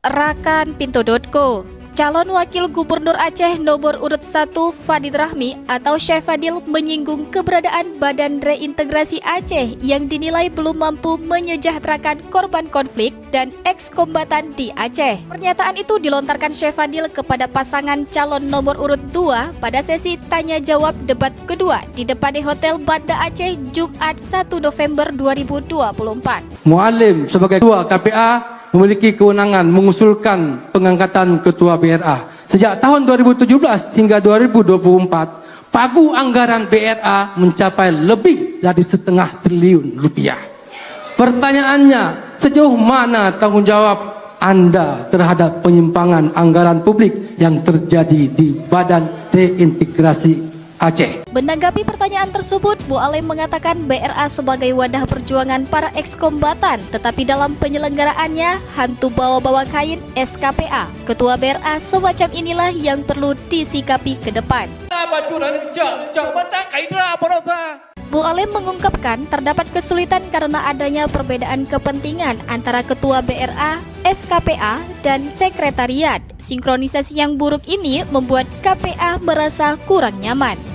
Rakan.Pintu.co. Calon Wakil Gubernur Aceh nomor urut 1 Fadil Rahmi atau Syekh Fadil menyinggung keberadaan Badan Reintegrasi Aceh yang dinilai belum mampu menyejahterakan korban konflik dan eks-kombatan di Aceh. Pernyataan itu dilontarkan Syekh Fadil kepada pasangan calon nomor urut 2 pada sesi tanya-jawab debat kedua di depan Hotel Banda Aceh Jumat 1 November 2024. Mualim sebagai Ketua KPA memiliki kewenangan mengusulkan pengangkatan Ketua BRA. Sejak tahun 2017 hingga 2024, pagu anggaran BRA mencapai lebih dari setengah triliun rupiah. Pertanyaannya, sejauh mana tanggung jawab Anda terhadap penyimpangan anggaran publik yang terjadi di Badan Reintegrasi Aceh? Menanggapi pertanyaan tersebut, Bu Alim mengatakan BRA sebagai wadah perjuangan para eks-kombatan, tetapi dalam penyelenggaraannya hantu bawa-bawa kain SKPA. Ketua BRA semacam inilah yang perlu disikapi ke depan. Bu Alim mengungkapkan terdapat kesulitan karena adanya perbedaan kepentingan antara Ketua BRA, SKPA, dan Sekretariat. Sinkronisasi yang buruk ini membuat KPA merasa kurang nyaman.